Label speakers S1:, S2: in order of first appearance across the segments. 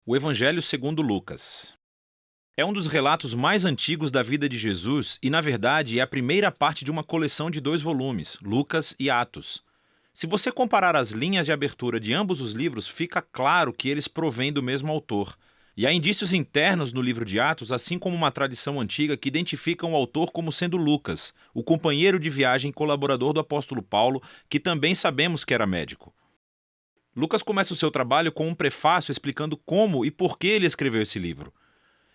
S1: O Evangelho segundo Lucas. É um dos relatos mais antigos da vida de Jesus e, na verdade, é a primeira parte de uma coleção de 2 volumes, Lucas e Atos. Se você comparar as linhas de abertura de ambos os livros, fica claro que eles provêm do mesmo autor. E há indícios internos no livro de Atos, assim como uma tradição antiga que identificam o autor como sendo Lucas, o companheiro de viagem e colaborador do apóstolo Paulo, que também sabemos que era médico. Lucas começa o seu trabalho com um prefácio explicando como e por que ele escreveu esse livro.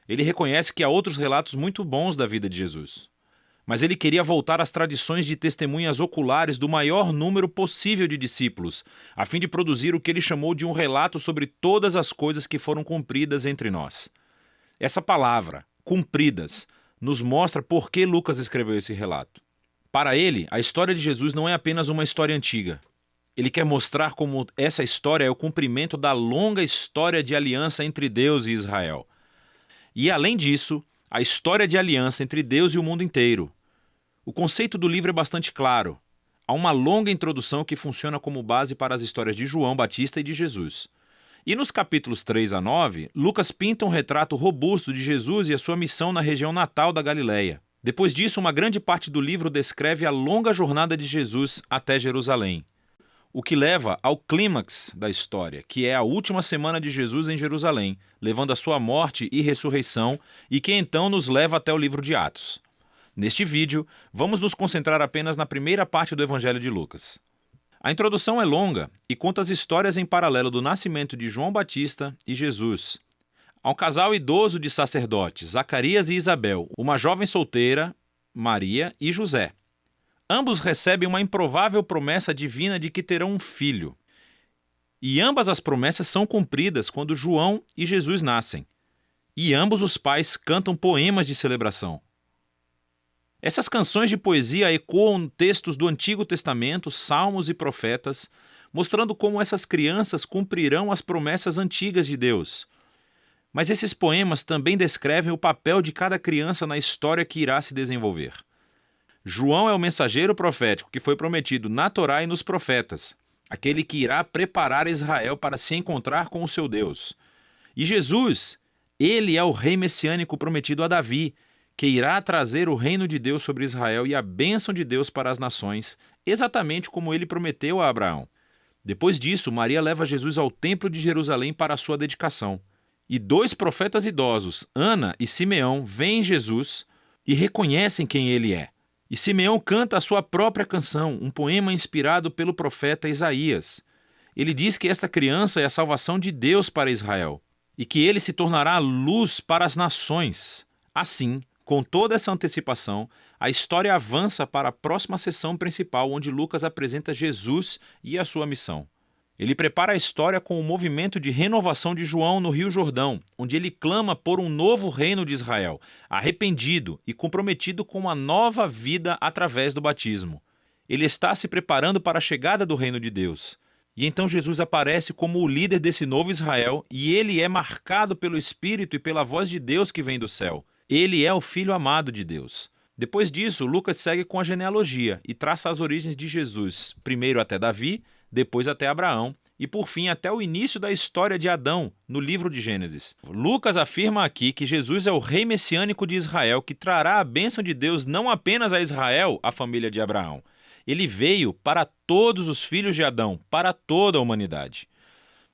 S1: Ele reconhece que há outros relatos muito bons da vida de Jesus. Mas ele queria voltar às tradições de testemunhas oculares do maior número possível de discípulos, a fim de produzir o que ele chamou de um relato sobre todas as coisas que foram cumpridas entre nós. Essa palavra, cumpridas, nos mostra por que Lucas escreveu esse relato. Para ele, a história de Jesus não é apenas uma história antiga. Ele quer mostrar como essa história é o cumprimento da longa história de aliança entre Deus e Israel. E, além disso, a história de aliança entre Deus e o mundo inteiro. O conceito do livro é bastante claro. Há uma longa introdução que funciona como base para as histórias de João Batista e de Jesus. E nos capítulos 3 a 9, Lucas pinta um retrato robusto de Jesus e a sua missão na região natal da Galileia. Depois disso, uma grande parte do livro descreve a longa jornada de Jesus até Jerusalém. O que leva ao clímax da história, que é a última semana de Jesus em Jerusalém, levando a sua morte e ressurreição, e que então nos leva até o livro de Atos. Neste vídeo, vamos nos concentrar apenas na primeira parte do Evangelho de Lucas. A introdução é longa e conta as histórias em paralelo do nascimento de João Batista e Jesus. Há um casal idoso de sacerdotes, Zacarias e Isabel, uma jovem solteira, Maria e José. Ambos recebem uma improvável promessa divina de que terão um filho. E ambas as promessas são cumpridas quando João e Jesus nascem. E ambos os pais cantam poemas de celebração. Essas canções de poesia ecoam textos do Antigo Testamento, salmos e profetas, mostrando como essas crianças cumprirão as promessas antigas de Deus. Mas esses poemas também descrevem o papel de cada criança na história que irá se desenvolver. João é o mensageiro profético que foi prometido na Torá e nos profetas, aquele que irá preparar Israel para se encontrar com o seu Deus. E Jesus, ele é o rei messiânico prometido a Davi, que irá trazer o reino de Deus sobre Israel e a bênção de Deus para as nações, exatamente como ele prometeu a Abraão. Depois disso, Maria leva Jesus ao templo de Jerusalém para a sua dedicação. E 2 profetas idosos, Ana e Simeão, veem Jesus e reconhecem quem ele é. E Simeão canta a sua própria canção, um poema inspirado pelo profeta Isaías. Ele diz que esta criança é a salvação de Deus para Israel e que ele se tornará luz para as nações. Assim, com toda essa antecipação, a história avança para a próxima sessão principal, onde Lucas apresenta Jesus e a sua missão. Ele prepara a história com o movimento de renovação de João no Rio Jordão, onde ele clama por um novo reino de Israel, arrependido e comprometido com uma nova vida através do batismo. Ele está se preparando para a chegada do reino de Deus. E então Jesus aparece como o líder desse novo Israel e ele é marcado pelo Espírito e pela voz de Deus que vem do céu. Ele é o Filho amado de Deus. Depois disso, Lucas segue com a genealogia e traça as origens de Jesus, primeiro até Davi, depois até Abraão e, por fim, até o início da história de Adão, no livro de Gênesis. Lucas afirma aqui que Jesus é o rei messiânico de Israel que trará a bênção de Deus não apenas a Israel, a família de Abraão. Ele veio para todos os filhos de Adão, para toda a humanidade.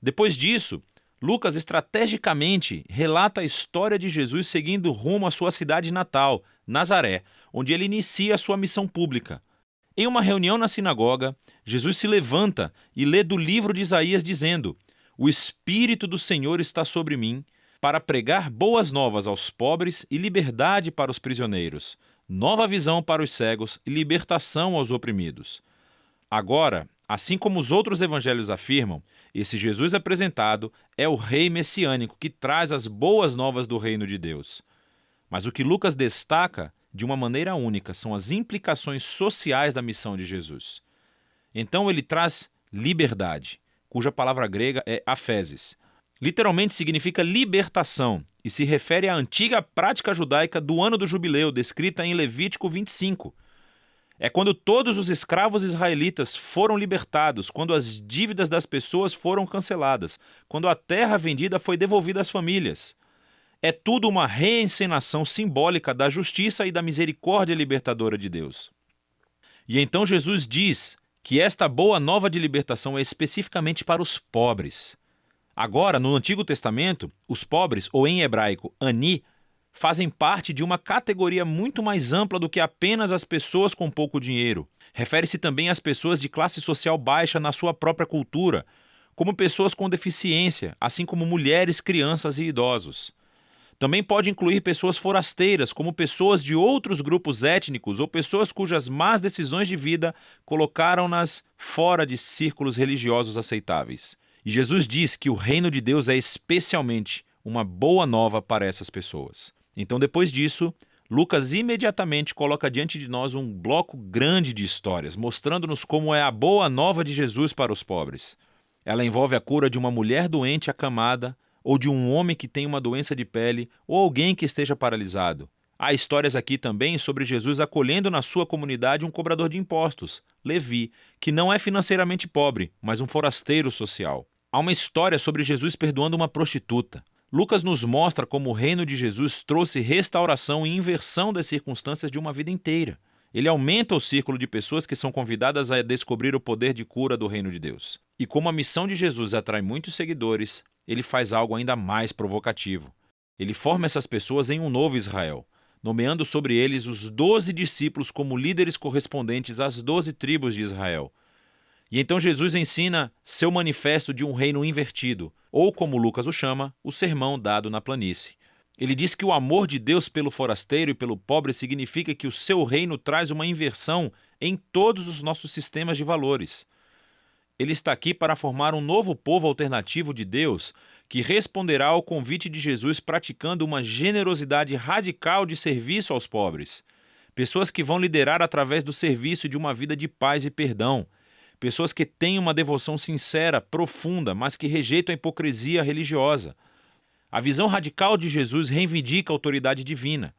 S1: Depois disso, Lucas estrategicamente relata a história de Jesus seguindo rumo à sua cidade natal, Nazaré, onde ele inicia a sua missão pública. Em uma reunião na sinagoga, Jesus se levanta e lê do livro de Isaías dizendo: "O Espírito do Senhor está sobre mim, para pregar boas novas aos pobres e liberdade para os prisioneiros, nova visão para os cegos e libertação aos oprimidos." Agora, assim como os outros evangelhos afirmam, esse Jesus apresentado é o rei messiânico que traz as boas novas do reino de Deus. Mas o que Lucas destaca de uma maneira única são as implicações sociais da missão de Jesus. Então ele traz liberdade, cuja palavra grega é aphesis. Literalmente significa libertação e se refere à antiga prática judaica do ano do jubileu, descrita em Levítico 25. É quando todos os escravos israelitas foram libertados, quando as dívidas das pessoas foram canceladas, quando a terra vendida foi devolvida às famílias. É tudo uma reencenação simbólica da justiça e da misericórdia libertadora de Deus. E então Jesus diz que esta boa nova de libertação é especificamente para os pobres. Agora, no Antigo Testamento, os pobres, ou em hebraico, ani, fazem parte de uma categoria muito mais ampla do que apenas as pessoas com pouco dinheiro. Refere-se também às pessoas de classe social baixa na sua própria cultura, como pessoas com deficiência, assim como mulheres, crianças e idosos. Também pode incluir pessoas forasteiras, como pessoas de outros grupos étnicos ou pessoas cujas más decisões de vida colocaram-nas fora de círculos religiosos aceitáveis. E Jesus diz que o reino de Deus é especialmente uma boa nova para essas pessoas. Então, depois disso, Lucas imediatamente coloca diante de nós um bloco grande de histórias, mostrando-nos como é a boa nova de Jesus para os pobres. Ela envolve a cura de uma mulher doente acamada, ou de um homem que tem uma doença de pele, ou alguém que esteja paralisado. Há histórias aqui também sobre Jesus acolhendo na sua comunidade um cobrador de impostos, Levi, que não é financeiramente pobre, mas um forasteiro social. Há uma história sobre Jesus perdoando uma prostituta. Lucas nos mostra como o reino de Jesus trouxe restauração e inversão das circunstâncias de uma vida inteira. Ele aumenta o círculo de pessoas que são convidadas a descobrir o poder de cura do reino de Deus. E como a missão de Jesus atrai muitos seguidores, ele faz algo ainda mais provocativo. Ele forma essas pessoas em um novo Israel, nomeando sobre eles os 12 discípulos como líderes correspondentes às 12 tribos de Israel. E então Jesus ensina seu manifesto de um reino invertido, ou como Lucas o chama, o sermão dado na planície. Ele diz que o amor de Deus pelo forasteiro e pelo pobre significa que o seu reino traz uma inversão em todos os nossos sistemas de valores. Ele está aqui para formar um novo povo alternativo de Deus que responderá ao convite de Jesus praticando uma generosidade radical de serviço aos pobres. Pessoas que vão liderar através do serviço de uma vida de paz e perdão. Pessoas que têm uma devoção sincera, profunda, mas que rejeitam a hipocrisia religiosa. A visão radical de Jesus reivindica a autoridade divina.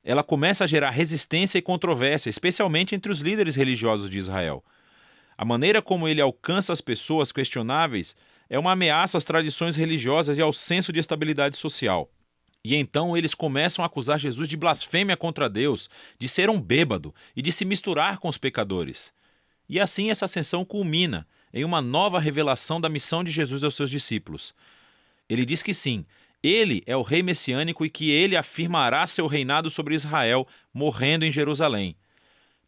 S1: Ela começa a gerar resistência e controvérsia, especialmente entre os líderes religiosos de Israel. A maneira como ele alcança as pessoas questionáveis é uma ameaça às tradições religiosas e ao senso de estabilidade social. E então eles começam a acusar Jesus de blasfêmia contra Deus, de ser um bêbado e de se misturar com os pecadores. E assim essa ascensão culmina em uma nova revelação da missão de Jesus aos seus discípulos. Ele diz que sim, ele é o rei messiânico e que ele afirmará seu reinado sobre Israel, morrendo em Jerusalém,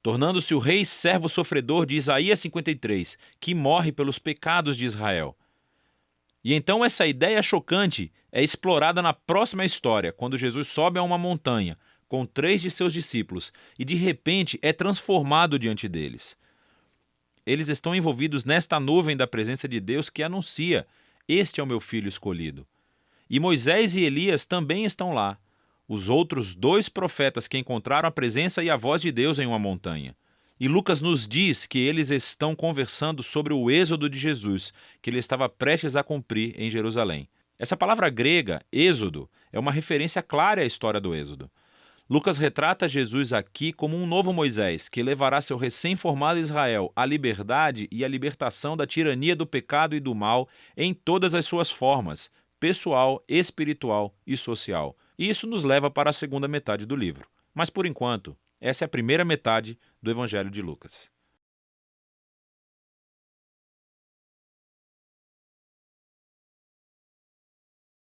S1: tornando-se o rei servo sofredor de Isaías 53, que morre pelos pecados de Israel. E então essa ideia chocante é explorada na próxima história, quando Jesus sobe a uma montanha com 3 de seus discípulos e de repente é transformado diante deles. Eles estão envolvidos nesta nuvem da presença de Deus que anuncia: "Este é o meu filho escolhido". E Moisés e Elias também estão lá, os outros 2 profetas que encontraram a presença e a voz de Deus em uma montanha. E Lucas nos diz que eles estão conversando sobre o êxodo de Jesus, que ele estava prestes a cumprir em Jerusalém. Essa palavra grega, êxodo, é uma referência clara à história do êxodo. Lucas retrata Jesus aqui como um novo Moisés, que levará seu recém-formado Israel à liberdade e à libertação da tirania do pecado e do mal em todas as suas formas, pessoal, espiritual e social. E isso nos leva para a segunda metade do livro. Mas, por enquanto, essa é a primeira metade do Evangelho de Lucas.